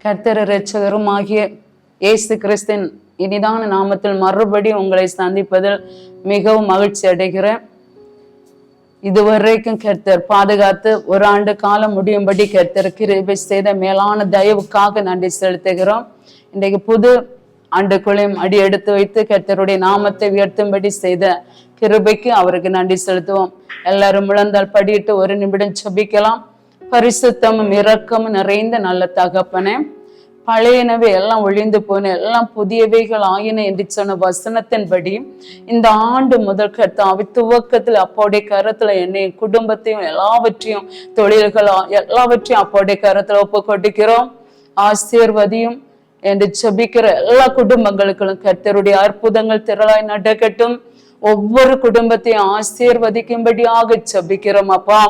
கர்த்தர் இரட்சகரும் ஆகிய இயேசு கிறிஸ்தின் இனிதான நாமத்தில் மறுபடியும் உங்களை சந்திப்பதில் மிகவும் மகிழ்ச்சி அடைகிறேன். இதுவரைக்கும் கர்த்தர் பாதுகாத்து ஒரு ஆண்டு காலம் முடியும்படி கர்த்தர் கிருபை செய்த மேலான தயவுக்காக நன்றி செலுத்துகிறோம். இன்றைக்கு புது ஆண்டுக்குள்ளையும் அடி எடுத்து வைத்து கர்த்தருடைய நாமத்தை உயர்த்தும்படி செய்த கிருபைக்கு அவருக்கு நன்றி செலுத்துவோம். எல்லாரும் முழந்தால் படியிட்டு ஒரு நிமிடம் ஜெபிக்கலாம். பரிசுத்தமும் இரக்கமும் நிறைந்த நல்ல தகப்பனே, பழையனவை எல்லாம் ஒழிந்து போன எல்லாம் புதியவைகள் ஆயின என்று சொன்ன வசனத்தின்படி இந்த ஆண்டு முதல் கர்த்தாவை துவக்கத்தில் அப்போடைய கரத்துல என்னை குடும்பத்தையும் எல்லாவற்றையும் தொழில்கள் எல்லாவற்றையும் அப்போடைய கரத்துல ஒப்பு கொடுக்கிறோம். ஆசீர்வதியும் என்று ஜெபிக்கிற எல்லா குடும்பங்களுக்கும் கர்த்தருடைய அற்புதங்கள் திரளாய் நடக்கட்டும். ஒவ்வொரு குடும்பத்தையும் ஆசீர்வதிக்கும்படியாக ஜெபிக்கிறோம் அப்பா.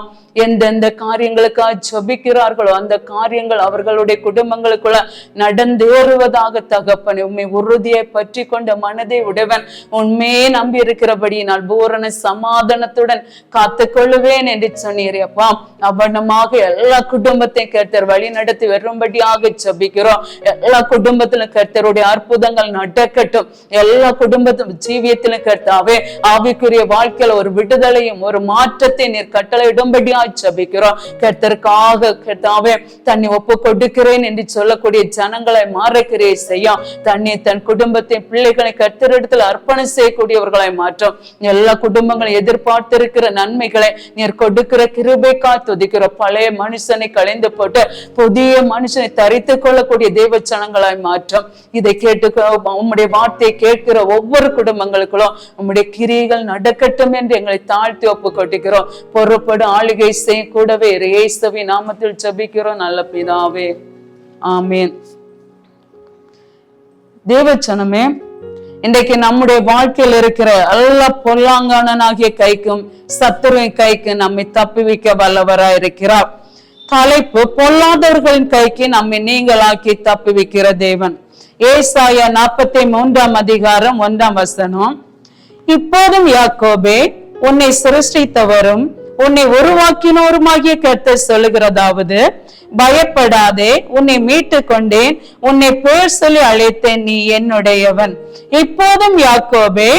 எந்தெந்த காரியங்களுக்காக ஜெபிக்கிறார்களோ அந்த காரியங்கள் அவர்களுடைய குடும்பங்களுக்குள்ள நடந்தேறுவதாக தகப்பனே, உண்மை உறுதியை பற்றி கொண்ட மனதை உடையவன் உண்மையே நம்பி இருக்கிறபடியினால் பூரண சமாதானத்துடன் காத்து கொள்ளுவேன் என்று சொன்னீரே அப்பா. அவனமாக எல்லா குடும்பத்தையும் கர்த்தர் வழி நடத்தி வரும்படியாக ஜெபிக்கிறோம். எல்லா குடும்பத்திலும் கர்த்தருடைய அற்புதங்கள் நடக்கட்டும். எல்லா குடும்பத்திலும் ஜீவியத்திலும் கர்த்தாவே ஆவிக்குரிய வாழ்க்கையில ஒரு விடுதலையும் ஒரு மாற்றத்தை நீர் கட்டளையிடும்படியா ஜெபிக்கிறோம். கர்த்தருக்காக கர்த்தாவே தன்னை ஒப்பு கொடுக்கிறேன் என்று சொல்லக்கூடிய ஜனங்களை மாறக்கிரியை செய்யும். தன்னை தன் குடும்பத்தை பிள்ளைகளை கர்த்தரிடத்தில் அர்ப்பணம் செய்யக்கூடியவர்களை மாற்றும். எல்லா குடும்பங்களும் எதிர்பார்த்திருக்கிற நன்மைகளை நீர் கொடுக்கிற கிருபைக்காக துதிக்கிற பழைய மனுஷனை களைந்து போட்டு புதிய மனுஷனை தரித்து கொள்ளக்கூடிய தேவ ஜனங்களாய் மாற்றும். இதை கேட்டு உம்முடைய வார்த்தையை கேட்கிற ஒவ்வொரு குடும்பங்களுக்குள்ளும் உம்முடைய கிரியைகள் நடக்கட்டும் என்று எங்களை தாழ்த்தி ஒப்பு கொட்டுகிறோம். பொறுப்படும் ஆளுகை செய்ய கூடவே இயேசுவின் நாமத்தில் ஜெபிக்கிறோம் நல்ல பிதாவே, ஆமீன். தேவச்சனமே, இன்றைக்கு நம்முடைய வாழ்க்கையில் இருக்கிற எல்லா பொல்லாங்கானனாகிய கைக்கும் சத்துருவின் கைக்கு நம்மை தப்புவிக்க வல்லவராய் இருக்கிறார். தலைப்பு பொல்லாதவர்களின் கைக்கு நம்மை நீங்களாக்கி தப்புவிக்கிற தேவன். ஏசாயா 43 அதிகாரம் 1 இப்போதும் யாக்கோபே, உன்னை சிருஷ்டித்தவரும் உன்னை உருவாக்கினோருமாகிய கர்த்தர் சொல்லுகிறதாவது, பயப்படாதே, உன்னை மீட்டு கொண்டேன், உன்னை பேர் சொல்லி அழைத்தேன், நீ என்னுடையவன். இப்போதும் யாக்கோபே,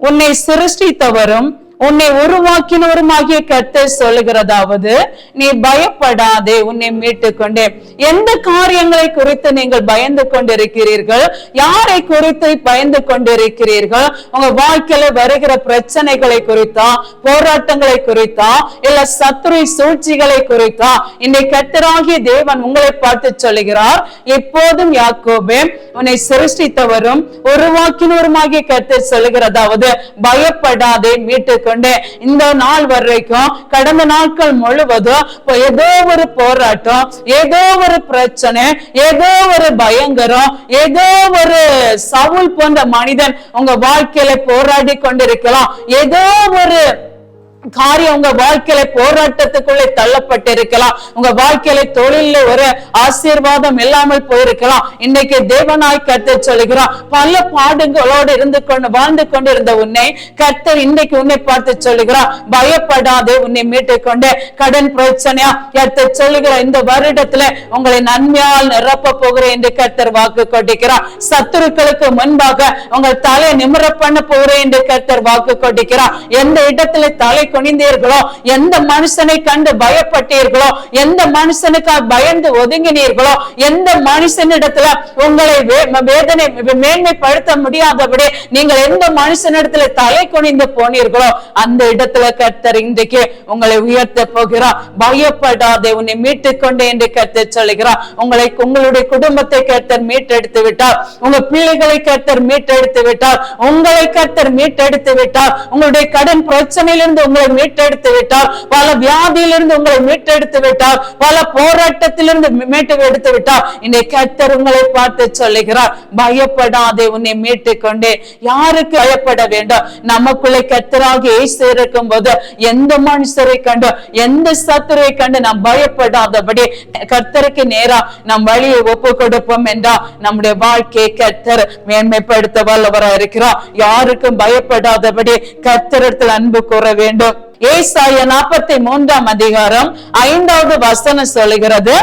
உன்னை சிருஷ்டித்தவரும் உன்னை உருவாக்கினோருமாகிய கர்த்தர் சொல்லுகிறதாவது, நீ பயப்படாதே, உன்னை மீட்டு கொண்டேன். எந்த காரியங்களை குறித்து நீங்கள் பயந்து கொண்டிருக்கிறீர்கள்? யாரை குறித்து பயந்து கொண்டிருக்கிறீர்கள்? உங்க வாழ்க்கையில வருகிற பிரச்சனைகளை குறித்தா, போராட்டங்களை குறித்தா, இல்ல சத்துரு சூழ்ச்சிகளை குறித்தா? இன்னைக்கு கர்த்தராகிய தேவன் உங்களை பார்த்து சொல்லுகிறார், எப்போதும் யாக்கோபே, உன்னை சிருஷ்டித்தவரும் உருவாக்கினோருமாகிய கர்த்தர் சொல்லுகிறதாவது, பயப்படாதே, மீட்டு இந்த நாள் வரைக்கும் கடந்த நாட்கள் முழுவதும் ஏதோ ஒரு போராட்டம், ஏதோ ஒரு பிரச்சனை, ஏதோ ஒரு பயங்கரம், ஏதோ ஒரு சவுல் போன்ற மனிதன் உங்க வாழ்க்கையில போராடி கொண்டிருக்கலாம். ஏதோ ஒரு காரியம் உங்க வாழ்க்கையில போராட்டத்துக்குள்ளே தள்ளப்பட்டிருக்கலாம். உங்க வாழ்க்கையில தொழில ஒரு ஆசீர்வாதம் இல்லாமல் போயிருக்கலாம். இன்னைக்கு தேவனாய் கர்த்தர் சொல்லுகிறார், பல பாடுகளோடு வாழ்ந்து கொண்டிருந்த உன்னை கர்த்தர் இன்னைக்கு உன்னை பார்த்து சொல்லுகிறார், பயப்படாதே, உன்னை மீட்டு கொண்டு. கடன் பிரச்சனையா கர்த்தர் சொல்லுகிறார், இந்த வருடத்துல உங்களை நன்மையால் நிரப்ப போகிறேன் என்று கர்த்தர் வாக்கு கொடுக்கிறார். சத்துருக்களுக்கு முன்பாக உங்கள் தலை நிமிர பண்ண போகிறேன் என்று கர்த்தர் வாக்கு கொடுக்கிறார். எந்த இடத்துல தலை குனிந்தீர்களோ, எந்த மனுஷனை கண்டு பயப்பட்டீர்களோ, எந்த மனுஷனுக்காக பயந்து ஒதுங்கினீர்களோ, எந்த மனுஷனிடத்துல உங்களை வேதனை மேன்மைப்படுத்த முடியாதபடி நீங்கள் எந்த மனுஷனிடத்துல தலை குனிந்து போனீர்களோ அந்த இடத்துல கர்த்தர் இன்றைக்கு உங்களை உயர்த்த போகிறார். பயப்படாதே, உன்னை மீட்டு கொண்டே என்று கர்த்தர் சொல்லுகிறார். உங்களுடைய குடும்பத்தை கர்த்தர் மீட்டெடுத்து விட்டார். உங்க பிள்ளைகளை கர்த்தர் மீட்டெடுத்து விட்டார். உங்களை கர்த்தர் மீட்டெடுத்து விட்டார். உங்களுடைய கடன் பிரச்சனையிலிருந்து உங்களை மீட்டெடுத்து விட்டார். பல வியாதியிலிருந்து உங்களை மீட்டெடுத்து விட்டார். பல போராட்டத்திலிருந்து மீட்டு எடுத்து விட்டார். இன்னைக்கு கர்த்தர் உங்களை பார்த்து சொல்லுகிறார், பயப்படாதே, உன்னை மீட்டு கொண்டே. யாருக்கு பயப்பட வேண்டும்? நமக்குள்ளே கர்த்தராக இயேசு இருக்கும் போது எந்த மனுஷரை கண்டு, எந்த சத்துருவை கண்டு நாம் பயப்படாதபடி கர்த்தருக்கு நேரா நம் வழியை ஒப்பு கொடுப்போம் என்றா நம்முடைய வாழ்க்கையை கர்த்தர் மேன்மைப்படுத்த வல்லவராக இருக்கிறார். யாருக்கும் பயப்படாதபடி கர்த்தரிடத்தில் அன்பு கூற வேண்டும். ஏசாயா 43:5 வசனம் சொல்லுகிறது,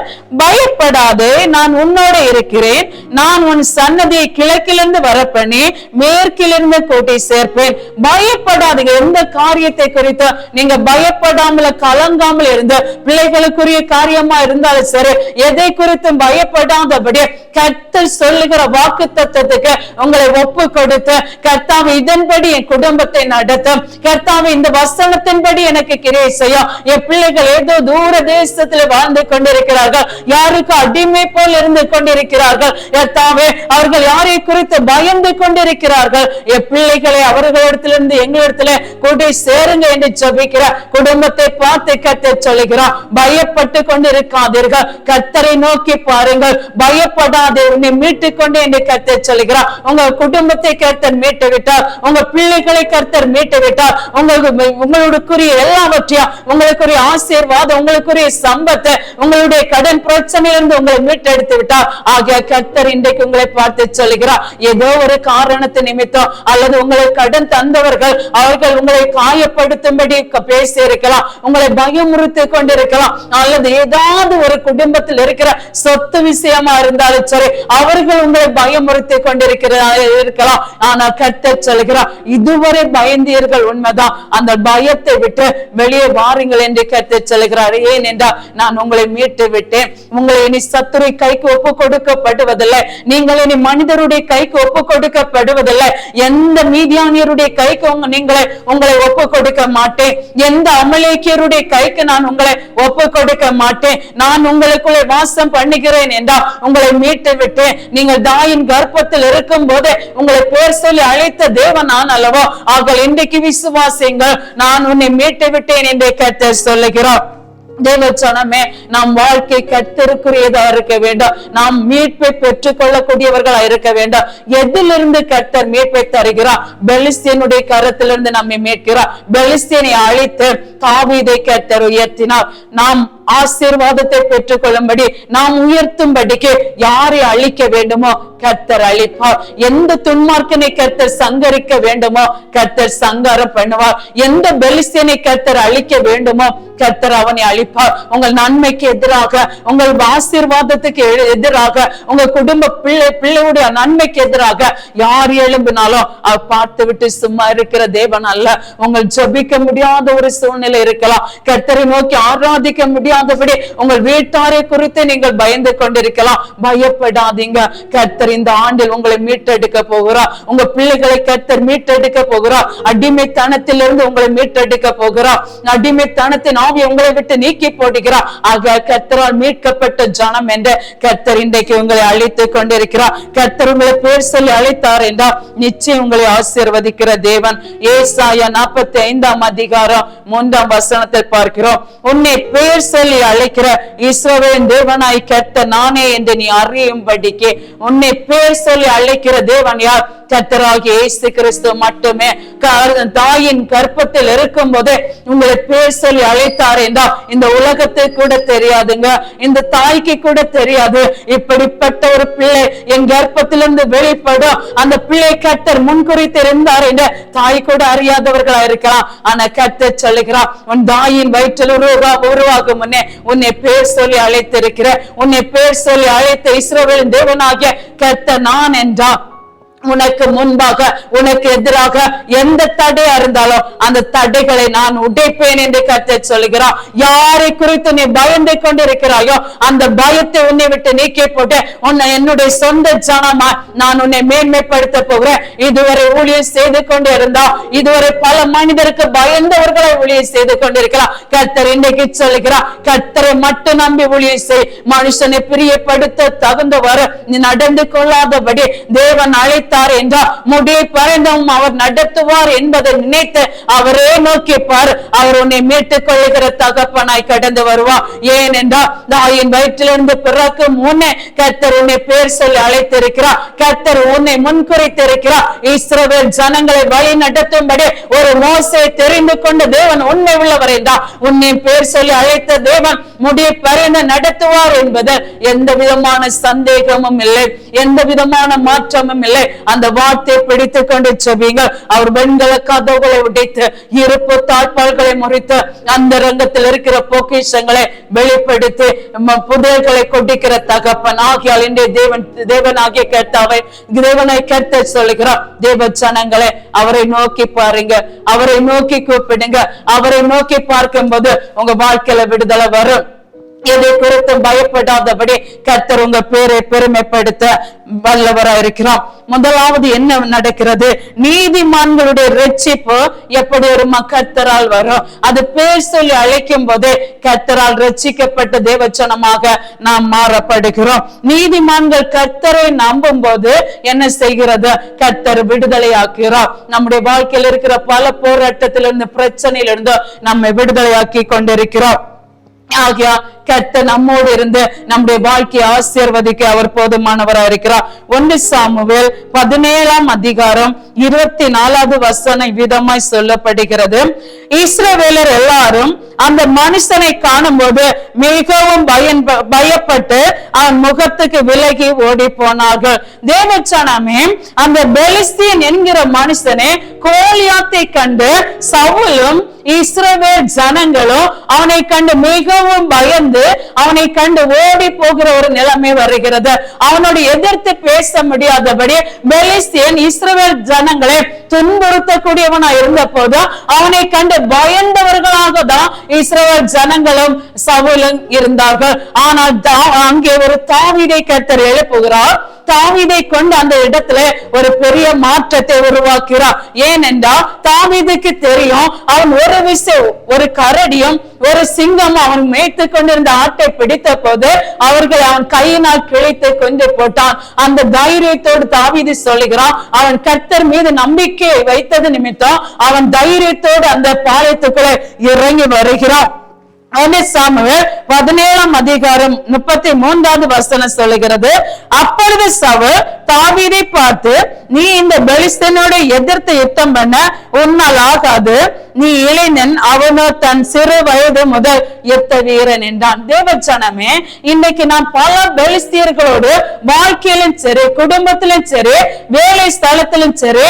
பயப்படாதே, நான் உன்னோடு இருக்கிறேன், நான் உன் சன்னதியை கிழக்கிலிருந்து வரப்பண்ணி மேற்கிலிருந்து கூட்டி சேர்ப்பேன். பயப்படாதீங்க. எந்த காரியத்தை குறித்து நீங்க பயப்படாமல் கலங்காமல் இருந்து, பிள்ளைகளுக்குரிய காரியமா இருந்தாலும் சரி, எதை குறித்தும் பயப்படாதபடி கர்த்தர் சொல்லுகிற வாக்கு தத்தத்துக்கு உங்களை ஒப்பு கொடுத்து, கர்த்தாவே இதன்படி என் குடும்பத்தை நடத்தும், கர்த்தாவே இந்த வசனத்தின்படி எனக்கு கிரியை செய்யும். என் பிள்ளைகள் ஏதோ தூர தேசத்தில் வாழ்ந்து கொண்டிருக்கிறார்கள், யாருக்கு அடிமை போல் இருந்து கொண்டிருக்கிறார்கள், கர்த்தாவே அவர்கள் யாரை குறித்து பயந்து கொண்டிருக்கிறார்கள். என் பிள்ளைகளை அவர்களிடத்திலிருந்து எங்களிடத்துல கூட்டி சேருங்க என்று ஜெபிக்கிற குடும்பத்தை பார்த்து கர்த்தர் சொல்லுகிறார், பயப்பட்டு கொண்டிருக்காதீர்கள், கர்த்தரை நோக்கி பாருங்கள், பயப்படாதே, உன்னை மீட்டுக் கொண்டு என்று கர்த்தர் சொல்லுகிறார். உங்க குடும்பத்தை கர்த்தர் மீட்டு விட்டார், உங்க பிள்ளைகளை கர்த்தர் மீட்டு விட்டார், உங்களுக்குரிய எல்லாவற்றையும், உங்களுக்குரிய ஆசீர்வாதம், உங்களுக்குரிய சம்பத்தை, உங்களுடைய கடன் பிரச்சனையிலிருந்து உங்களை மீட்டெடுத்து விட்டார். ஆகிய கர்த்தர் இன்றைக்கு உங்களை பார்த்து சொல்லுகிறார், ஏதோ ஒரு காரணத்தை நிமித்தம் அல்லது உங்களை கடன் தந்தவர்கள் அவர்கள் உங்களை காயப்படுத்தும்படி பேசி இருக்கலாம், உங்களை பயமுறுத்தி கொண்டிருக்கலாம், அல்லது ஏதாவது ஒரு குடும்பத்தில் இருக்கிற சொத்து விஷயமா இருந்தாலும் சரி அவர்கள் உங்களை பயமுறுத்தி கொண்டிருக்கலாம். ஆனா கர்த்தர் சொல்கிறார், இதுவரை பயந்தீர்கள் உண்மைதான், அந்த பயத்தை விட்டு வெளியே வாருங்கள் என்று கர்த்தர் சொல்கிறார். ஏனென்றால் நான் உங்களை மீட்டு விட்டேன், உங்களை இனி சத்துரு கைக்கு ஒப்பு கொடுக்கப்படுவதில்லை, நீங்கள் இனி மனிதருடைய கைக்கு ஒப்பு கொடுக்கப்படுவதில்லை, எந்த மீதியானியருடைய கைக்கு உங்களை ஒப்பு கொடுக்க மாட்டேன், எந்த அமலேக்கியருடைய கைக்கு நான் உங்களை ஒப்பு கொடுக்க மாட்டேன், நான் உங்களுக்குள்ளே வாசம் பண்ணுகிறேன் என்றால் உங்களை மீட்டு விட்டேன். நீங்கள் தாயின் கர்ப்பத்தில் இருக்கும் போதே உங்களை பேர் சொல்லி அழைத்த தேவன் நான் அல்லவோ, ஆக இன்றைக்கு விசுவாசிங்கள், நான் உன்னை மீட்டு விட்டேன் என்று கர்த்தர் சொல்லுகிறார். தேவச்சனமே, நாம் வாழ்க்கை கர்த்தருக்குரியதா இருக்க வேண்டும், நாம் மீட்பை பெற்றுக் கொள்ளக்கூடியவர்களா இருக்க வேண்டும். எதிலிருந்து கர்த்தர் மீட்பை தருகிறார்? பெலிஸ்தியனுடைய கரத்திலிருந்து நம்மை மீட்கிறார். பெலிஸ்தியனை அழித்து தாவீதை கர்த்தர் உயர்த்தினார். நாம் ஆசீர்வாதத்தை பெற்றுக் கொள்ளும்படி, நாம் உயர்த்தும்படிக்கு யாரை அழிக்க வேண்டுமோ கர்த்தர் அழிப்பார். எந்த துன்மார்க்கனை கர்த்தர் சங்கரிக்க வேண்டுமோ கர்த்தர் சங்காரம் பண்ணுவார். எந்த பெலிஸ்தியனை கர்த்தர் அழிக்க வேண்டுமோ கர்த்தர் அவனை அழிப்பார். உங்கள் நன்மைக்கு எதிராக, உங்கள் ஆசீர்வாதத்துக்கு எதிராக, உங்க குடும்ப பிள்ளையுடைய நன்மைக்கு எதிராக யார் எழும்பினாலும் அவர் பார்த்து விட்டு சும்மா இருக்கிற தேவன் அல்ல. உங்கள் ஜெபிக்க முடியாத ஒரு சூழ்நிலை இருக்கலாம், கர்த்தரை நோக்கி ஆராதிக்க முடியாதபடி உங்கள் வீட்டாரை குறித்து நீங்கள் பயந்து கொண்டிருக்கலாம். பயப்படாதீங்க, கர்த்தர் இந்த ஆண்டில் உங்களை மீட்டெடுக்க போகிறார். உங்க பிள்ளைகளை கர்த்தர் மீட்டெடுக்க போகிறார். அடிமைத்தனத்திலிருந்து உங்களை மீட்டெடுக்க போகிறார். அடிமைத்தனத்தின் ஆவி உங்களை விட்டு நீக்கி போடுகிறார். ஆக கர்த்தரால் மீட்கப்பட்ட ஜனம் என்று கர்த்தர் இன்றைக்கு உங்களை அழைத்துக் கொண்டிருக்கிறார். கர்த்தர் உங்களை பேர் சொல்லி அழைத்தார் என்றால் நிச்சயம் உங்களை ஆசீர்வதிக்கிற தேவன். ஏசாயா 45:3 பார்க்கிறோம், உன்னை பேர் சொல்லி அழைக்கிற இஸ்ரவேலின் தேவனாய் கர்த்தர் நானே என்று நீ அறியும்படிக்கு. உன்னை பேர் சொல்லி அழைக்கிற தேவன் யார்? கர்த்தராகிய இயேசு கிறிஸ்து மட்டுமே. தாயின் கர்ப்பத்தில் இருக்கும் போதே உங்களை பேர் சொல்லி அழைத்தார் என்றால் இந்த உலகத்தை கூட தெரியாதுங்க, இந்த தாய்க்கு கூட தெரியாது. இப்படிப்பட்ட ஒரு பிள்ளை என் கர்ப்பத்திலிருந்து வெளிப்படும், அந்த பிள்ளை கர்த்தர் முன்குறித்து இருந்தார் என்று தாய் கூட அறியாதவர்களா இருக்கலாம். ஆனா கர்த்தர் சொல்லுகிறார், உன் தாயின் வயிற்றில் உருவாகும் முன்னே உன்னை பேர் சொல்லி அழைத்திருக்கிற, உன்னை பேர் சொல்லி அழைத்த இஸ்ரவேலின் தேவனாகிய கர்த்தர் நான் என்றார். உனக்கு முன்பாக, உனக்கு எதிராக எந்த தடையா இருந்தாலும் அந்த தடைகளை நான் உடைப்பேன் என்று கர்த்தர் சொல்லுகிறார். யாரை குறித்து நீ பயந்து கொண்டிருக்கிறாயோ அந்த பயத்தை உன்னை விட்டு நீக்கி போட்டு உன்னை என்னுடைய சொந்த ஜனமா நான் உன்னை மேன்மைப்படுத்த போகிறேன். இதுவரை ஊழியம் செய்து கொண்டு இருந்தா, இதுவரை பல மனிதருக்கு பயந்தவர்களை ஊழியம் செய்து கொண்டிருக்கலாம். கர்த்தர் இன்றைக்கு சொல்லுகிறார், கர்த்தரை மட்டும் நம்பி ஊழியம் செய். மனுஷனை பிரியப்படுத்த தகுந்தவாறு நீ நடந்து கொள்ளாதபடி தேவன் அழைத்தார் என்றால் முடிய பரிந்தும் அவர் நடத்துவார் என்பதை நினைத்து அவரே நோக்கி பார். அவர் உன்னை மீட்டுக் கொள்ளுகிற தகப்பனாய் கடந்து வருவார். ஏனென்றால் தாயின் வயிற்றிலிருந்து பிறக்கும் முன்னே கர்த்தர் உன்னை பேர் சொல்லி அழைத்திருக்கிறார். கர்த்தர் உன்னை முன்குறித்திருக்கிறார். இஸ்ரவேல் ஜனங்களை வழி நடத்தும்படி ஒரு மோசேயை தெரிந்து கொண்ட தேவன் உண்மை உள்ளவர் என்றால் உன்னை பேர் சொல்லி அழைத்த தேவன் முடிய பரிந்து நடத்துவார் என்பது எந்த விதமான சந்தேகமும் இல்லை, எந்த விதமான மாற்றமும் இல்லை. அந்த வார்த்தையை பிடித்து கொண்டு செபிங்க. அவர் பெண்களை கதவுகளை உடைத்து இருப்பு தாழ்பால்களை முறித்து அந்த ரங்கத்தில் இருக்கிற பொக்கிஷங்களை வெளிப்படுத்தி புதையல்களை கொட்டிக்கிற தகப்பன் ஆகியால் இன்றைய தேவனாகிய கர்த்தாவை தேவனை கர்த்த சொல்லுகிறார். தேவ ஜனங்களே அவரை நோக்கி பாருங்க, அவரை நோக்கி கூப்பிடுங்க. அவரை நோக்கி பார்க்கும் போது உங்க வாழ்க்கையில விடுதலை வரும். எதை குறித்து பயப்படாதபடி கர்த்தர் உங்க பேரை பெருமைப்படுத்த வல்லவராயிருக்கிறார். முதலாவது என்ன நடக்கிறது? நீதிமான்களுடைய ரட்சிப்பு எப்படி ஒரு கர்த்தரால் வரும்? அது பேர் சொல்லி அழைக்கும் போது கர்த்தரால் ரட்சிக்கப்பட்ட தேவச்சனமாக நாம் மாறப்படுகிறோம். நீதிமான்கள் கர்த்தரை நம்பும் போது என்ன செய்கிறது? கர்த்தர் விடுதலை ஆக்குகிறார். நம்முடைய வாழ்க்கையில் இருக்கிற பல போராட்டத்திலிருந்து பிரச்சனையிலிருந்து நம்மை விடுதலையாக்கி கொண்டிருக்கிறோம். ஆகியா கர்த்தர் நம்மோடு இருந்து நம்முடைய வாழ்க்கையை ஆசீர்வதிக்க அவர் போதுமானவராக இருக்கிறார். 1 சாமுவேல் 17ஆம் அதிகாரம் 24வது வசனம் விதமாய் சொல்லப்படுகிறது. இஸ்ரவேலர் எல்லாரும் அந்த மனுஷனை காணும் போது மிகவும் பயப்பட்டு அவன் முகத்துக்கு விலகி ஓடி போனார்கள். தேவச்சனமே அந்த பெலிஸ்தியன் என்கிற மனுஷனே கோலியாத்தை கண்டு சவுலும் இஸ்ரவேல் ஜனங்களும் அவனை கண்டு மிகவும் பயந்து அவனை கண்டு ஓடி போகிற ஒரு நிலைமை வருகிறது. அவனோடு எதிர்த்து பேச முடியாதபடி பெலிஸ்தியன் இஸ்ரவேல் ஜனங்களை துன்புறுத்தக்கூடியவனா இருந்த போது அவனை கண்டு பயந்தவர்களாக தான் இஸ்ரவேல் ஜனங்களும் சவுலும் இருந்தார்கள். ஆனால் அங்கே ஒரு தாவீதை கர்த்தர் எழுப்புகிறார். தாவீதை கொண்டு அந்த இடத்துல ஒரு பெரிய மாற்றத்தை உருவாக்குகிறார். ஏனென்றால் தாவீதுக்கு தெரியும், அவன் ஒரு கரடியும் ஒரு சிங்கம் அவன் மேய்த்து கொண்டிருந்த ஆட்டை பிடித்த போது அவர்களை அவன் கையினால் கிழித்து கொண்டு போட்டான். அந்த தைரியத்தோடு தாவீது சொல்லுகிறான், அவன் கர்த்தர் மீது நம்பிக்கையை வைத்தது நிமித்தம் அவன் தைரியத்தோடு அந்த பாளையத்துக்குள்ளே இறங்கி வருகிறான். 1 சாமுவேல் 17ஆம் அதிகாரம் 33வது வசனம் சொல்லுகிறது. அப்பொழுது சவுல் தாவீதை பார்த்து, நீ இந்த பெலிஸ்தனோடு எதிர்த்து யுத்தம் பண்ண உன்னால் ஆகாது, நீ இளைஞன், அவனோ தன் சிறு வயது முதல் யுத்த வீரன் என்றான். தேவச்சனமே, இன்றைக்கு நாம் பல பெலிஸ்தியர்களோடு வாழ்க்கையிலும் சரி, குடும்பத்திலும் சரி, வேலை ஸ்தலத்திலும் சரி,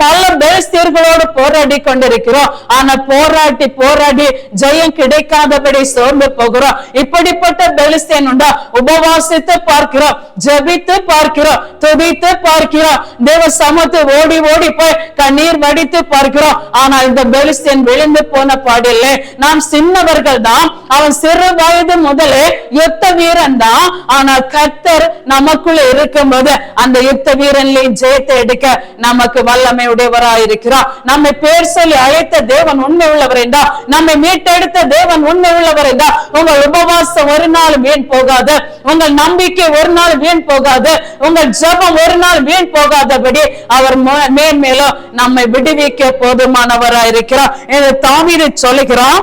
பல பெலிஸ்தியர்களோடு போராடி கொண்டிருக்கிறோம். ஆனா போராடி ஜெயம் கிடைக்காதபடி சோர்ந்து போகிறோம். இப்படிப்பட்ட பெலிஸ்தியன் உண்டா? உபவாசித்து பார்க்கிறோம், ஜெபித்து பார்க்கிறோம், துதித்து பார்க்கிறோம், தேவ சமூகத்தை ஓடி ஓடி போய் கண்ணீர் வடித்து பார்க்கிறோம். ஆனால் இந்த பெலிஸ்தியன் விழுந்து போன பாடில்லை. நாம் சின்னவர்கள் தான், அவன் சிறு வயது முதலே யுத்த வீரன் தான். ஆனால் கர்த்தர் நமக்குள்ள இருக்கும் போது அந்த யுத்த வீரன்லையும் ஜெயத்தை எடுக்க நமக்கு வல்லமை உடையவராயிருக்கிறார். நம்மை பேர் சொல்லி அழைத்த தேவன் உண்மை உள்ளவர் என்றா, நம்மை மீட்டெடுத்த தேவன் உண்மை உள்ளவர் என்றா, உங்கள் உபவாசம் ஒரு நாள் வீண் போகாது, உங்கள் நம்பிக்கை ஒரு நாள் வீண் போகாது, உங்கள் ஜெபம் ஒரு நாள் வீண் போகாதபடி அவர் மேன்மேலும் நம்மை விடுவிக்க போதுமானவராயிருக்கிறார் என்று தாவீது சொல்லுகிறான்.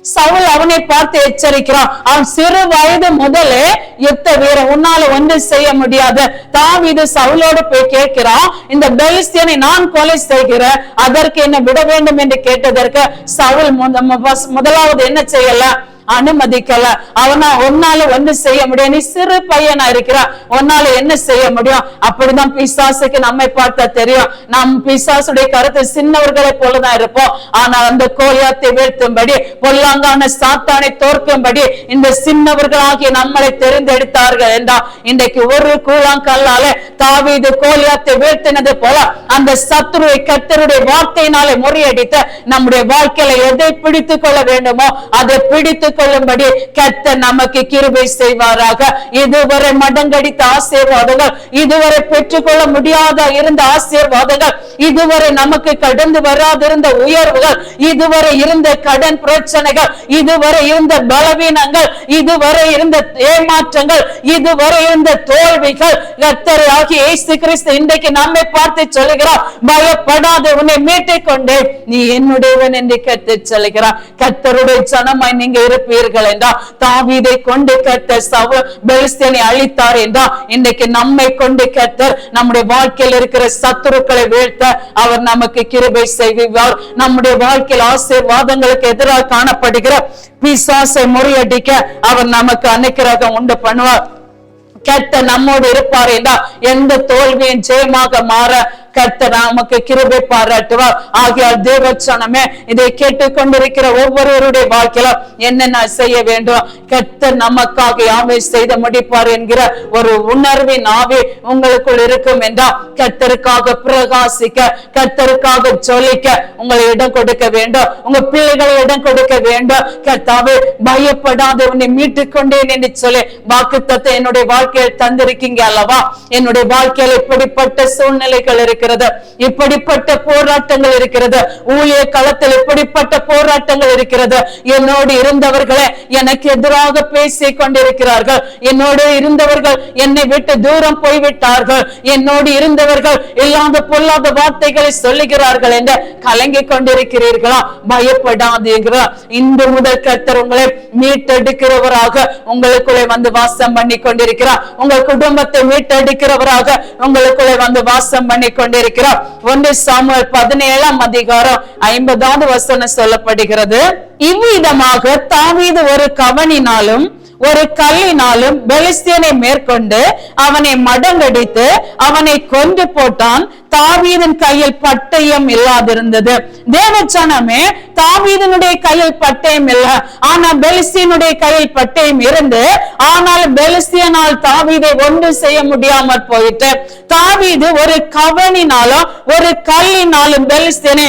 சவுல் அவனை பார்த்து எச்சரிக்கிறான், அவன் சிறு வயது முதலே யுத்த வீரன், உன்னால ஒன்றும் செய்ய முடியாது. தாவீது சவுலோடு போய் கேட்கிறான், இந்த பெலிஸ்தியனை நான் கொலை செய்கிறேன், அதற்கு என்ன விட வேண்டும் என்று கேட்டதற்கு சவுல் முதலாவது என்ன செய்யல, அனுமதிக்கல. அவனா ஒன்னால ஒண்ணு செய்ய முடியும், நீ சிறு பையனா இருக்கிற, ஒன்னால என்ன செய்ய முடியும்? அப்படிதான் பிசாசுக்கு நம்மை பார்த்தா தெரியும். நாம் பிசாசுடைய கருத்து சின்னவர்களை போலதான் இருப்போம். ஆனால் அந்த கோலியாத்தை வீழ்த்தும்படி, பொல்லாங்கான சாத்தானை தோற்கும்படி இந்த சின்னவர்களாகிய நம்மளை தெரிந்தெடுத்தார்கள் என்றால், இன்றைக்கு ஒரு கூழாங்கல்லால தாவீது கோலியாத்தை வீழ்த்தினது போல அந்த சத்துருவை கர்த்தருடைய வார்த்தையினாலே முறியடித்து நம்முடைய வாழ்க்கையில எதை பிடித்துக் கொள்ள வேண்டுமோ அதை பிடித்து கொள்ளும்படி கர்த்தர் நமக்கு கிருபை செய்வாராக. இதுவரை மடங்கடித்த ஆசீர்வாதங்கள், இதுவரை பெற்றுக்கொள்ள முடியாத இருந்த ஆசீர்வாதங்கள், இதுவரை நமக்கு கடந்து வராதிருந்த உயர்வுகள், இதுவரை இருந்த கடன் பிரச்சனைகள், இதுவரை இருந்த பலவீனங்கள், இதுவரை இருந்த ஏமாற்றங்கள், இதுவரை இருந்த தோல்விகள், கர்த்தர் ஆகிய இயேசு கிறிஸ்து இன்றைக்கு நம்மை பார்த்து சொல்லுகிறார், பயப்படாத, உன்னை மீட்டுக் கொண்டே, நீ என்னுடையவன் என்று கர்த்தர் சொல்லுகிறார். கர்த்தருடைய ஜனமாய் நீங்க இருப்பீர்கள் என்றா, தாவீதை கொண்டு கர்த்தர் சவுல் பெலிஸ்தியனை அழித்தார் என்றா, இன்றைக்கு நம்மை கொண்டு கர்த்தர் நம்முடைய வாழ்க்கையில் இருக்கிற சத்துருக்களை வீழ்த்த அவர் நமக்கு கிருபை செய்வார். நம்முடைய வாழ்க்கையில் ஆசீர்வாதங்களுக்கு எதிராக காணப்படுகிற பிசாசை முறியடிக்க அவர் நமக்கு அனுக்கிரகம் உண்டு பண்ணுவார். கர்த்தர் நம்மோடு இருப்பார் என்றால் எந்த தோல்வியும் ஜெயமாக மாற கர்த்தர் நமக்கு கிருபை பாராட்டுவார். ஆகையால் தேவச்சனமே, இதை கேட்டுக்கொண்டிருக்கிற ஒவ்வொருவருடைய வாழ்க்கையில என்னென்ன செய்ய வேண்டும், கர்த்தர் நமக்காக யாவை செய்து முடிப்பார் என்கிற ஒரு உணர்வின் ஆவி உங்களுக்குள் இருக்கும் என்றால் கர்த்தருக்காக பிரகாசிக்க, கர்த்தருக்காக ஜொலிக்க உங்களை இடம் கொடுக்க வேண்டும். உங்க பிள்ளைகளை இடம் கொடுக்க வேண்டும். கர்த்தாவே, பயப்படாத உன்னை மீட்டுக் கொண்டேன் என்று சொல்லி வாக்குத்தத்தை என்னுடைய வாழ்க்கையில் தந்திருக்கீங்க அல்லவா? என்னுடைய வாழ்க்கையில் இப்படிப்பட்ட சூழ்நிலைகள் இருக்கிறது, இப்படிப்பட்ட போராட்டங்கள் இருக்கிறது, ஊழிய களத்தில் இப்படிப்பட்ட போராட்டங்கள் இருக்கிறது. என்னோடு இருந்தவர்களே எனக்கு எதிராக பேசிக் கொண்டிருக்கிறார்கள், என்னோடு இருந்தவர்கள் என்னை விட்டு தூரம் போய்விட்டார்கள், என்னோடு இருந்தவர்கள் இல்லாத பொல்லாத வார்த்தைகளை சொல்லுகிறார்கள் என்று கலங்கிக் கொண்டிருக்கிறீர்களா? பயப்படாதீர்களா? இன்று முதல் கர்த்தர் உங்களை மீட்டெடுக்கிறவராக உங்களுக்குள்ளே வந்து வாசம் பண்ணி கொண்டிருக்கிறார். உங்கள் குடும்பத்தை மீட்டெடுக்கிறவராக உங்களுக்குள்ளே வந்து வாசம் பண்ணி கொண்டிருக்கிறார். 1 சாமுவேல் 17ஆம் அதிகாரம் 50வது வசனம் சொல்லப்படுகிறது. இவ்விதமாக தாவீது ஒரு கவணினாலும் ஒரு கல்லினாலும் பெலிஸ்தியனை மேற்கொண்டு அவனை மடங்கடித்து அவனை கொன்று போட்டான். தாவீதின் கையில் பட்டயம் இல்லாதிருந்தது. தேவச்சனமே, தாவீதினுடைய கையில் பட்டயம் இல்ல, ஆனா பெலிஸ்தியனுடைய கையில் பட்டயம் இருந்து, ஆனால் பெலிஸ்தியனால் தாவீதை ஒன்று செய்ய முடியாமல் போயிட்டு, தாவீது ஒரு கவணினாலும் ஒரு கல்லினாலும் பெலிஸ்தியனை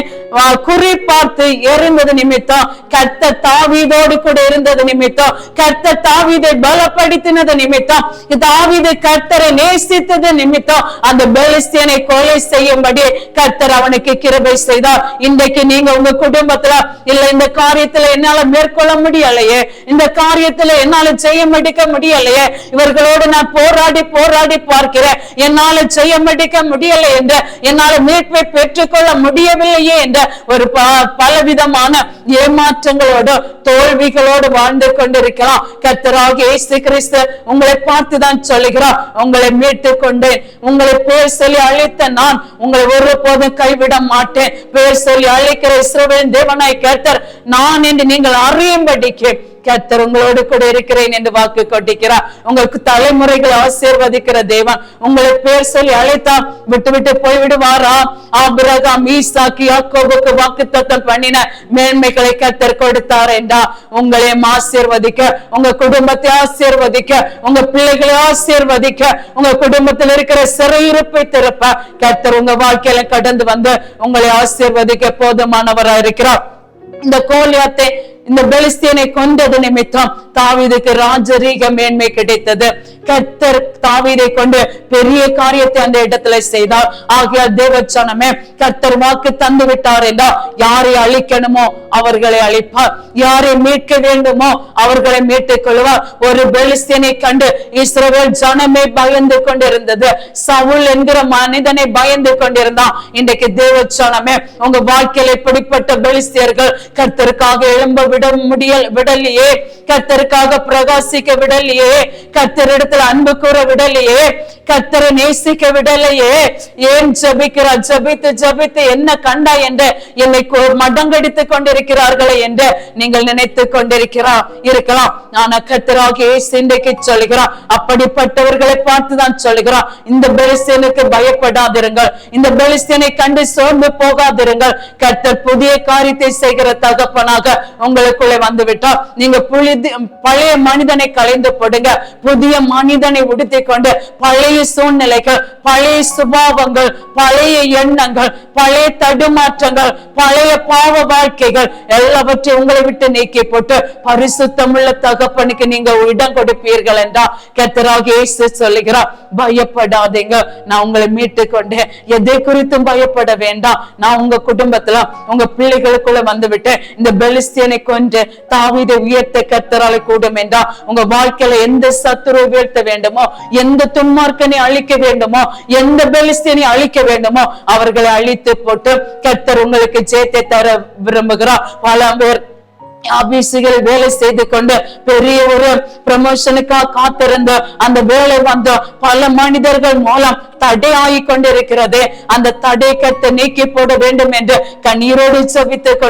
குறிப்பார்த்து எறிந்தது நிமித்தம், கர்த்தர் தாவீதோடு கூட இருந்தது நிமித்தம், கர்த்தர் தாவீதை பலப்படுத்தினது நிமித்தம், தாவீது கர்த்தரை நேசித்தது நிமித்தம் அந்த பெலிஸ்தியனை கொலை செய்யும்படி கர்த்தர் அவனுக்கு கிருபை செய்தார். இன்றைக்கு நீங்க உங்க குடும்பத்துல இல்ல, இந்த காரியத்துல என்னால மேற்கொள்ள முடியலையே, இந்த காரியத்துல என்னால செய்ய முடிக்க முடியலையே, இவர்களோடு நான் போராடி போராடி பார்க்கிறேன், என்னால செய்ய முடிக்க முடியலை என்று, என்னால மீட்பை பெற்றுக்கொள்ள முடியவில்லையே என்ற ஒரு பலவிதமான ஏமாற்றங்களோடு தோல்விகளோடு வாழ்ந்து கொண்டிருக்கலாம். கர்த்தராகிய இயேசு கிறிஸ்து உங்களை பார்த்துதான் சொல்லுகிறார், உங்களை மீட்டுக் கொண்டேன், உங்களை பேர் சொல்லி அழைத்த நான் உங்களை ஒருபோதும் கைவிட மாட்டேன். பேர் சொல்லி அழைக்கிற இஸ்ரவேலின் தேவனாய் கர்த்தர் நான் என்று நீங்கள் அறியும்படிக்கு கர்த்தர் உங்களோடு கூட இருக்கிறேன் என்று வாக்கு கொண்டிருக்கிறார். உங்களுக்கு தலைமுறைகளை ஆசீர்வதிக்கிற தேவன். உங்களை பேர் சொல்லி அழைத்தால் விட்டு விட்டு போய்விடுவாரா? ஆபிரகாம், ஈசாக்கு, யாக்கோபுக்கு வாக்குத்தத்தம் பண்ணின மேன்மைகளை கர்த்தர் கொடுத்தார் என்றா உங்களையும் ஆசீர்வதிக்க, உங்க குடும்பத்தை ஆசீர்வதிக்க, உங்க பிள்ளைகளை ஆசீர்வதிக்க, உங்க குடும்பத்தில் இருக்கிற சிறையிருப்பை திறப்ப கர்த்தர் உங்க வாழ்க்கையில கடந்து வந்து உங்களை ஆசீர்வதிக்க போதுமானவராக இருக்கிறார். இந்த கோலியாத்தை, இந்த பெலிஸ்தியனை கொண்டது நிமித்தம் தாவீதுக்கு ராஜரீக மேன்மை கிடைத்தது. கர்த்தர் தாவீதை கொண்டு பெரிய காரியத்தை அந்த இடத்துல செய்தார். ஆகையால் தேவச்சனமே, கர்த்தர் வாக்கு தந்து விட்டார் என்றால் யாரை அழிக்கணுமோ அவர்களை அழிப்பார், யாரை மீட்க வேண்டுமோ அவர்களை மீட்டுக் கொள்வார். ஒரு பெலிஸ்தியனை கண்டு இஸ்ரவேல் ஜனமே பயந்து கொண்டிருந்தது, சவுல் என்கிற மனிதனை பயந்து கொண்டிருந்தான். இன்றைக்கு தேவச்சனமே, உங்க வாழ்க்கையில் இப்படிப்பட்ட பெலிஸ்தியர்கள் கர்த்தருக்காக எழும்ப விடலையே, கர்த்தருக்காக பிரகாசிக்க விடலையே, கர்த்தரிடத்தில் அன்பு கூற விடலையே, கர்த்தரை நேசிக்க விடலையே. ஏன் ஜபிக்கிறார்? ஜபித்து ஜபித்து என்ன கண்டா என்று என்னை மடங்கடித்துக் கொண்டிருக்கிறார்களே என்று நீங்கள் நினைத்துக் இருக்கலாம். ஆனா கர்த்தராகிய இயேசு இன்றைக்கு சொல்லுகிறார், அப்படிப்பட்டவர்களை பார்த்துதான் சொல்லுகிறார், இந்த பெலிஸ்தியனுக்கு பயப்படாதிருங்கள், இந்த பெலிஸ்தியனை கண்டு சோர்ந்து போகாதிருங்கள். கர்த்தர் புதிய காரியத்தை செய்கிற தகப்பனாக உங்களுக்குள்ளே வந்து விட்டார். நீங்க பழைய மனிதனை கலைந்து போடுங்க, புதிய மனிதனை உடுத்திக் கொண்டு பழைய சூழ்நிலைகள், பழைய சுபாவங்கள், பழைய எண்ணங்கள், பழைய தடுமாற்றங்கள், பழைய பாவ வாழ்க்கைகள் எல்லாவற்றையும் உங்களை விட்டு நீக்கி போட்டு பரிசுத்தமுள்ள தகப்பனுக்கு நீங்க இடம் கொடுப்பீர்கள் என்றா கர்த்தராகிய இயேசு சொல்லுகிறார், பயப்படாதீங்க, நான் உங்களை மீட்டு கொண்டேன், எதை குறித்தும் பயப்பட வேண்டாம். நான் உங்க குடும்பத்துல உங்க பிள்ளைகளுக்குள்ள வந்து விட்டேன். இந்த பெலிஸ்தியனை கொன்று தாவீதை உயர்த்த கர்த்தரால கூடும் என்றா உங்க வாழ்க்கையில எந்த சத்துருவை வீழ்த்த வேண்டுமோ, எந்த துன்மார்க்கனை அழிக்க வேண்டுமோ, எந்த பெலிஸ்தியனை அழிக்க வேண்டுமோ அவர்களை அழித்து போட்டு கர்த்தர் உங்களுக்கு ஜெயத்தை தர விரும்புகிறார். பல பேர் ஆபீஸுகள் வேலை செய்து கொண்டு பெரிய ஒரு ப்ரமோஷனுக்காக காத்திருந்த அந்த வேலை வந்த பல மனிதர்கள் மூலம் தடையாகி கொண்டிருக்கிறது. அந்த தடை கர்த்தர் நீக்கி போட வேண்டும் என்று கண்ணீரோடு செபித்துக்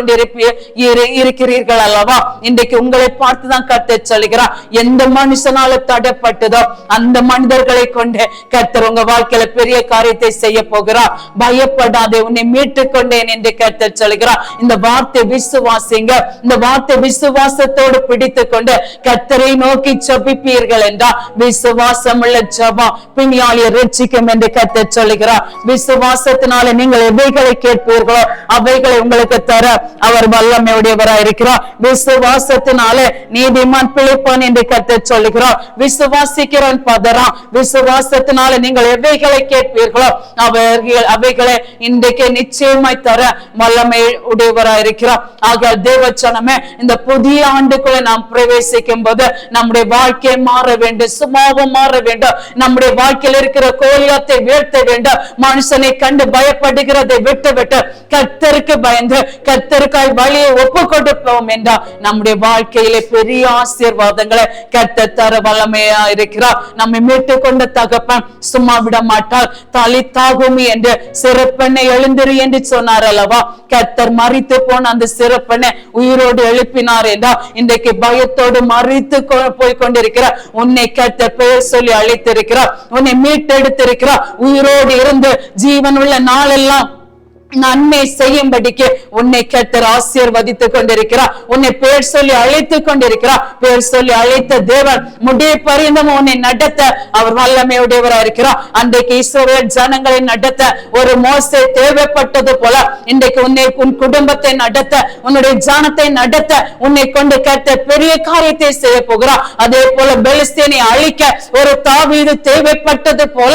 இருக்கிறீர்கள் அல்லவா? இன்றைக்கு உங்களை பார்த்துதான் கர்த்தர் சொல்கிறார், எந்த மனுஷனால தடைப்பட்டதோ அந்த மனிதர்களை கொண்டு கர்த்தர் உங்க வாழ்க்கையில பெரிய காரியத்தை செய்ய போகிறார். பயப்படாதே, உன்னை மீட்டுக் கொண்டேன் என்று கர்த்தர் சொல்கிறார். இந்த வார்த்தை விசுவாசிங்க. இந்த வார்த்தை விசுவாசத்தோடு பிடித்துக் கொண்டு கர்த்தரை நோக்கி ஜெபிப்பீர்கள் என்றால் விசுவாசம் உள்ள ஜெபம் பிணியாளியை ரட்சிக்கும் என்று கர்த்தர் சொல்கிறார். விசுவாசத்தினால நீங்கள் எவைகளை கேட்பீர்களோ அவைகளை உங்களுக்கு தர அவர் வல்லமையுடையவராய் இருக்கிறார். விசுவாசத்தினால நீதிமான் பிழைப்பான் என்று கர்த்தர் சொல்லுகிறார். விசுவாசிக்கிறவன் பதறான். விசுவாசத்தினால நீங்கள் எவைகளை கேட்பீர்களோ அவைகளை இன்றைக்கு நிச்சயமாய் தர வல்லமை உடையவராய் இருக்கிறார். ஆக தேவச்சனமே, இந்த புதிய ஆண்டுக்குள்ள நாம் பிரவேசிக்கும் போது நம்முடைய வாழ்க்கை மாற வேண்டும், சுபாவம் மாற வேண்டும். நம்முடைய வாழ்க்கையில் இருக்கிற கோலியாத்தை வீழ்த்த வேண்டும். மனுஷனை கண்டு பயப்படுகிறதை விட்டு விட்டு கர்த்தருக்கு பயந்து கர்த்தருக்காய் வழியை ஒப்பு கொடுப்போம் என்றால் நம்முடைய வாழ்க்கையிலே பெரிய ஆசீர்வாதங்களை கர்த்தர் தர வல்லமையா இருக்கிறார். நம்மை மீட்டுக் கொண்ட தகப்பன் சும்மா விட மாட்டார். தலித்தாகுமி என்று சிறப்பெண்ணை எழுந்திரு என்று சொன்னார் அல்லவா? கர்த்தர் மரித்து போன அந்த சிறப்பெண்ணை உயிரோடு எழுப்பினார் என்றால் இன்றைக்கு பயத்தோடு மறித்து போய் கொண்டிருக்கிறார். உன்னை கர்த்தர் பெயர் சொல்லி அழைத்திருக்கிறார். உன்னை மீட்டெடுத்திருக்கிறார். உயிரோடு இருந்து ஜீவனுள்ள நாளெல்லாம் நன்மை செய்யும்படிக்கு உன்னை கர்த்தர் ஆசீர்வதித்துக் கொண்டிருக்கிறார். உன்னை பேர் சொல்லி அழைத்துக் கொண்டிருக்கிறார். பேர் சொல்லி அழைத்த தேவன் முடிய பரிந்தம் உன்னை நடத்த அவர் வல்லமையுடையவராக இருக்கிறார். அன்றைக்கு இஸ்ரவேல் ஜனங்களை நடத்த ஒரு மோசே தேவைப்பட்டது போல இன்றைக்கு உன்னை உன் குடும்பத்தை நடத்த, உன்னுடைய ஜனத்தை நடத்த உன்னை கொண்டு கர்த்தர் பெரிய காரியத்தை செய்ய போகிறார். அதே போல பெலிஸ்தீனை அழிக்க ஒரு தாவீது தேவைப்பட்டது போல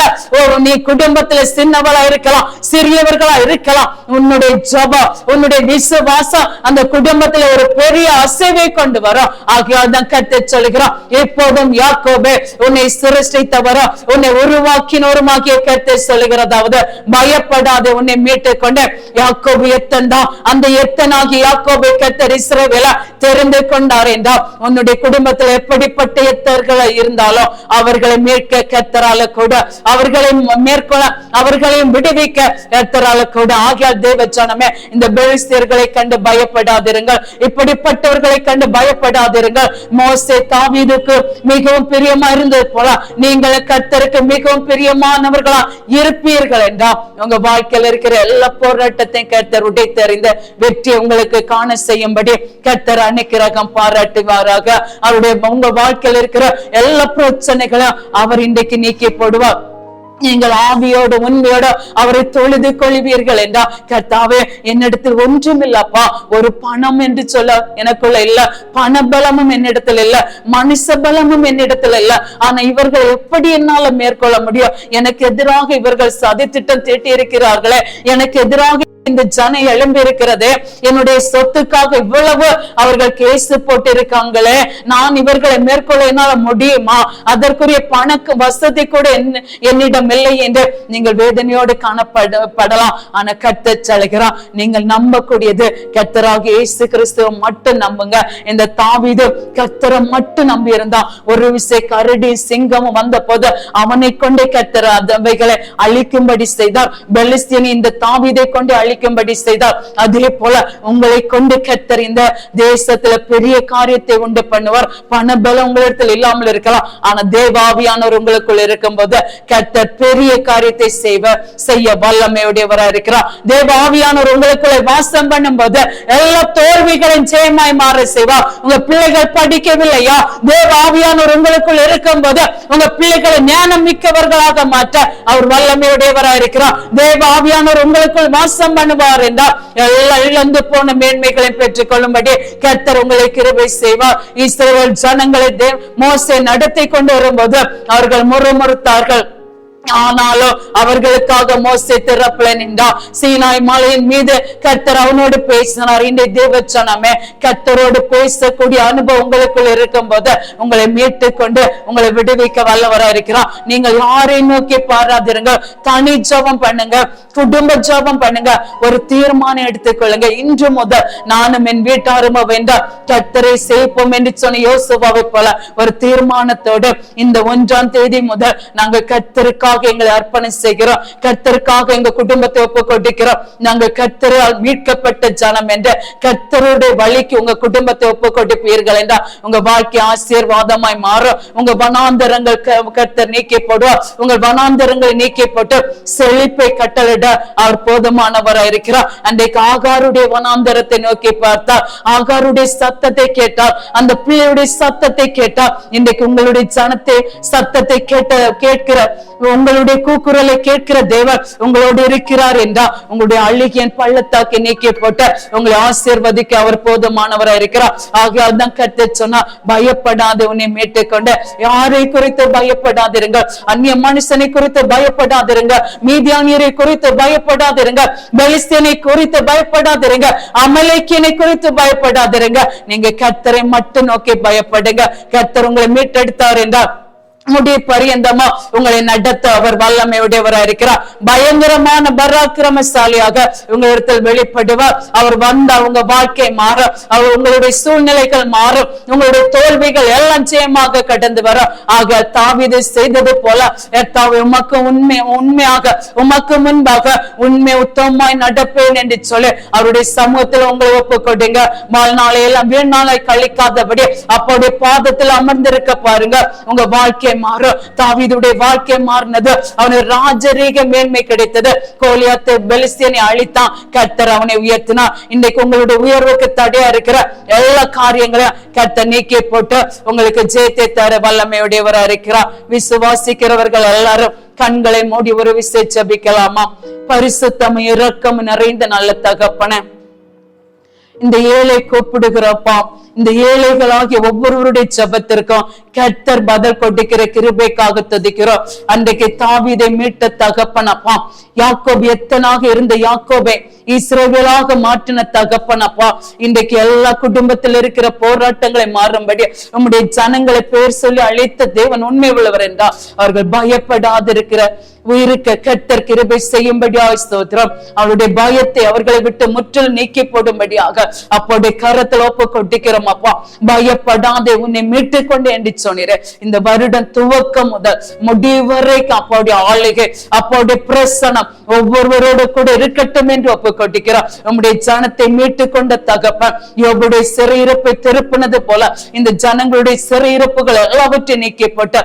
நீ குடும்பத்துல சின்னவளா இருக்கலாம், சிறியவர்களா இருக்கலாம். உன்னுடைய ஜெபம், உன்னுடைய விசுவாசம் அந்த குடும்பத்துல ஒரு பெரிய அசைவை கொண்டு வரும். ஆகையால் தான் கர்த்தர் சொல்கிறார், எப்போதும் யாக்கோபே உன்னை சிருஷ்டித்தவரோ உன்னை உருவாக்கினோருமாகிய கர்த்தர் சொல்லுகிறதாவது, பயப்படாதே, உன்னை மீட்டுக் கொண்டு யாக்கோபு எத்தன்டா அந்த எத்தனாகி யாக்கோபை கர்த்தர் இஸ்ரவேலை தெரிந்து கொண்டார் என்றால் உன்னுடைய குடும்பத்தில் எப்படிப்பட்ட எத்தர்கள் இருந்தாலும் அவர்களை மீட்க கர்த்தரால கூட, அவர்களை மேற்கொள்ள, அவர்களையும் விடுவிக்க கர்த்தரால கூட. ஆகியால் தேவஜனமே, இந்த பெலிஸ்தர்களை கண்டு பயப்படாதிருங்கள், இப்படிப்பட்டவர்களை கண்டு பயப்படாதிருங்கள். மோசே தாவீதுக்கு மிகவும் பிரியமா இருந்தது போல நீங்கள் கர்த்தருக்கு மிகவும் பிரியமானவர்களா இருப்பீர்கள் என்றால் உங்க வாழ்க்கையில் இருக்கிற எல்லா போராட்டத்தையும் கர்த்தர் உடைத்தறிந்த வெற்றி உங்களுக்கு காண செய்யும்படி கர்த்தர் அனுக்கிரகம் பாராட்டுவாராக. அவருடைய உங்க வாழ்க்கையில் இருக்கிற எல்லா பிரச்சனைகளும் அவர் இன்றைக்கு நீக்கி போடுவார். நீங்கள் ஆவியோடு உண்மையோடு அவரை தொழுது கொள்வீர்கள் என்றா, கர்த்தாவே என்னிடத்தில் ஒன்றும் இல்லப்பா, ஒரு பணம் என்று சொல்ல எனக்குள்ள இல்ல, பண பலமும் என்னிடத்தில் இல்ல, மனுஷ பலமும் என்னிடத்தில் இல்ல, ஆனா இவர்கள் எப்படி என்னால மேற்கொள்ள முடியும்? எனக்கு எதிராக இவர்கள் சதி திட்டம் தீட்டி இருக்கிறார்களே, எனக்கு எதிராக இந்த ஜன எழும்பி இருக்கிறது, என்னுடைய சொத்துக்காக இவ்வளவு அவர்கள் கேஸ் போட்டு இருக்காங்களே, நான் இவர்களை மேற்கொள்ள என்னால முடியுமா? அதற்குரிய பணக்கு வசதி கூட என்னிடம் இல்லை என்று நீங்கள் வேதனையோடு காணப்படலாம். ஆனா கர்த்தர் சொல்கிறார், நீங்கள் நம்பக்கூடியது கர்த்தராகிய இயேசு கிறிஸ்துவை மட்டும் நம்புங்க. இந்த தாவீது கர்த்தரை மட்டும் நம்பி இருந்தான். ஒரு விசை கரடி சிங்கமும் வந்த போது அவனை கொண்டு கர்த்தர் அவைகளை அழிக்கும்படி செய்தார். பெலிஸ்தீனை இந்த தாவீதை கொண்டு அழிக்கும்படி செய்தார். அதே போல உங்களை கொண்டு கர்த்தர் இந்த தேசத்துல பெரிய காரியத்தை உண்டு பண்ணுவார். பண பலம் உங்களிடத்தில் இல்லாமல் இருக்கலாம், ஆனா தேவாவியானவர் உங்களுக்குள் இருக்கும் போது கர்த்தர் பெரிய காரியத்தை செய்ய வல்லமையுடையவராக இருக்கிறார். தேவாவியானவர் உங்களுக்குள்ள வாசம் பண்ணும் போது எல்லா தோல்விகளையும் ஜெயமாய் மாற செய்வார். உங்க பிள்ளைகள் படிக்கவில்லையா? தேவாவியானவர் உங்களுக்குள் இருக்கும் போது உங்க பிள்ளைகளை ஞானம் மிக்கவர்களாக மாற்ற அவர் வல்லமையுடையவராக இருக்கிறார். தேவாவியானவர் உங்களுக்குள் வாசம் பண்ணுவார் என்றால் எல்லா இழந்து போன மேன்மைகளை பெற்றுக் கொள்ளும்படி கர்த்தர் உங்களை கிருபை செய்வார். இஸ்ரவேல் ஜனங்களை மோசே நடத்தி கொண்டு வரும்போது அவர்கள் முறுமுறுத்தார்கள். ஆனாலும் அவர்களுக்காக மோசே திறப்புல நின்றார். சீனாய் மலையின் மீது கர்த்தர் அவனோடு பேசினார். இந்த தேவச்சனமே, கர்த்தரோடு பேசக்கூடிய அனுபவம் உங்களுக்குள் இருக்கும் போது உங்களை மீட்டு கொண்டு உங்களை விடுவிக்க வல்லவராக இருக்கிறார். நீங்கள் யாரை நோக்கி பாராதிருங்க, தனி ஜெபம் பண்ணுங்க, குடும்ப ஜெபம் பண்ணுங்க, ஒரு தீர்மானம் எடுத்துக்கொள்ளுங்க. இன்று முதல் நானும் என் வீட்டாரும் வென்றால் கர்த்தரை சேர்ப்போம் என்று சொன்ன யோசுவாவை போல ஒரு தீர்மானத்தோடு இந்த 1ஆம் தேதி முதல் நாங்கள் கர்த்தருக்காக கர்த்தருக்காக எங்களை அர்ப்பணம் செய்கிறோம். கர்த்தருக்காக எங்க குடும்பத்தை ஒப்பு கொடுக்கிறோம். நாங்க கர்த்தரால் மீட்கப்பட்ட ஜனம் என்ற கர்த்தருடைய வழிக்கு உங்க குடும்பத்தை ஒப்பு கொடுப்பீர்கள் என்றால் உங்க வாழ்க்கை ஆசீர்வாதமாய் மாறும். உங்க வனாந்தரங்கள் கர்த்தர் நீக்கப்படுவார். உங்கள் வனாந்தரங்களை நீக்கப்பட்டு செழிப்பை கட்டளிட அவர் போதுமானவராய் இருக்கிறார். அன்றைக்கு ஆகாருடைய வனாந்தரத்தை நோக்கி பார்த்தார், ஆகாருடைய சத்தத்தை கேட்டார், அந்த பிள்ளையுடைய சத்தத்தை கேட்டார். இன்றைக்கு உங்களுடைய ஜனத்தை சத்தத்தை கேட்கிற உங்களுடைய கூக்குரலை கேட்கிற தேவர் உங்களோடு இருக்கிறார் என்றால் உங்களுடைய அழுகியன் பள்ளத்தாக்கை நீக்கப்பட்டு உங்களை ஆசீர்வதிக்க அவர் போதுமானவராய் இருக்கிறார். ஆகையால் தான் கர்த்தர் சொன்னார், பயப்படாத உன்னை மீட்டுக் கொண்டு. யாரை குறித்து பயப்படாதிருங்க, அந்நிய மனுஷனை குறித்து பயப்படாதிருங்க, மீதியானியரை குறித்து பயப்படாதிருங்க, பெலிஸ்தியனை குறித்து பயப்படாதிருங்க, அமலேக்கியனை குறித்து பயப்படாதிருங்க. நீங்க கர்த்தரை மட்டும் நோக்கி பயப்படுங்க. கர்த்தர் உங்களை மீட்டெடுத்தார் என்றால் முடிய பரியந்தமா உங்களை நடத்த அவர் வல்லமையுடையவராக இருக்கிறார். பயங்கரமான பராக்கிரமசாலியாக உங்களிடத்தில் வெளிப்படுவார். அவர் வந்தால் உங்க வாழ்க்கை மாறும், அவர் உங்களுடைய சூழ்நிலைகள் மாறும், உங்களுடைய தோல்விகள் எல்லாம் ஜெயமாக கடந்து வரும். ஆக தாவீது செய்தது போல உமக்கு உண்மையாக உமக்கு முன்பாக உண்மை உத்தமமாய் நடப்பேன் என்று சொல்லி அவருடைய சமூகத்தில் உங்களை ஒப்பு கொடுங்க. வாழ்நாளை எல்லாம் வீணாலை கழிக்காதபடி அப்போடைய பாதத்தில் அமர்ந்திருக்க பாருங்க. உங்க வாழ்க்கை மாறும். தாவீதுடைய வாழ்க்கை மாறினது, அவனுக்கு ராஜரீக மேன்மை கிடைத்தது. கோலியாத்தை பெலிஸ்தியனை அழித்தான், கர்த்தர் அவனை உயர்த்தினார். இன்னைக்கு உங்களுடைய உயர்வுக்கு தடையா இருக்கிற எல்லா காரியங்களையும் கர்த்தர் நீக்கி போட்டு உங்களுக்கு ஜெயத்தை தர வல்லமையுடையவராக இருக்கிறார். விசுவாசிக்கிறவர்கள் எல்லாரும் கண்களை மூடி ஒரு விசை ஜெபிக்கலாமா? பரிசுத்தம் இரக்கம் நிறைந்த நல்ல தகப்பனே, இந்த ஏழை கூப்பிடுகிறப்பா, இந்த ஏழைகளாகிய ஒவ்வொருவருடைய ஜெபத்திற்கும் கர்த்தர் பதில் கொடுக்கிற கிருபைக்காக துதிக்கிறோம். அன்றைக்கு தாவீதை மீட்ட தகப்பனப்பா, யாக்கோபு எத்தனாக இருந்த யாக்கோபை இஸ்ரவேலாக மாற்றின தகப்பனப்பா, இன்றைக்கு எல்லா குடும்பத்தில் இருக்கிற போராட்டங்களை மாறும்படி நம்முடைய ஜனங்களை பேர் சொல்லி அழைத்த தேவன் உண்மை உள்ளவர் என்றால் அவர்கள் பயப்படாதிருக்கிற உயிருக்கு கர்த்தர் கிருபை செய்யும்படியாக ஸ்தோத்திரம். அவருடைய பயத்தை அவர்களை விட்டு முற்றிலும் நீக்கி போடும்படியாக அப்போடைய கரத்தில் ஒப்பு கொட்டிக்கிறோம். அப்பா, பயப்படாதே, உன்னை மீட்டுக் கொண்டு என்று சொன்னீரே. இந்த வருடம் துவக்கம் முதல் முடிவரைக்கும் அப்போடைய ஆளுகை அப்போடைய பிரசனம் ஒவ்வொருவரோடு கூட இருக்கட்டும் என்று ஒப்பு கொட்டிக்கிறோம். நம்முடைய ஜனத்தை மீட்டுக் கொண்ட தகப்பன் யோபுடைய சிறையிருப்பை திருப்பினது போல இந்த ஜனங்களுடைய சிறையிருப்புகள் எல்லாவற்றையும் நீக்கப்பட்டு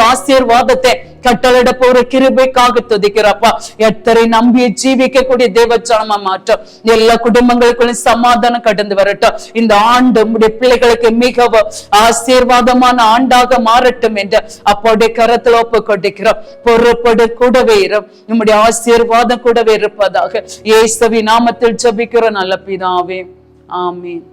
ஆசீர்வாதத்தை கட்டளிட போற கிருபைக்காக துதிக்கிறப்பா. எத்தனை நம்பிய ஜீவிக்கக்கூடிய தேவ ஜனமா மாற்றம். எல்லா குடும்பங்களுக்குள்ளும் சமாதானம் கடந்து வரட்டும். இந்த ஆண்டு உடைய பிள்ளைகளுக்கு மிகவும் ஆசீர்வாதமான ஆண்டாக மாறட்டும் என்று அப்போடைய கரத்தில் ஒப்பு கொண்டிருக்கிறோம். பொறுப்படு கூடவே இரும், நம்முடைய ஆசீர்வாதம் கூடவே இருப்பதாக இயேசுவின் நாமத்தில் ஜெபிக்கிறோம் நல்ல பிதாவே, ஆமென்.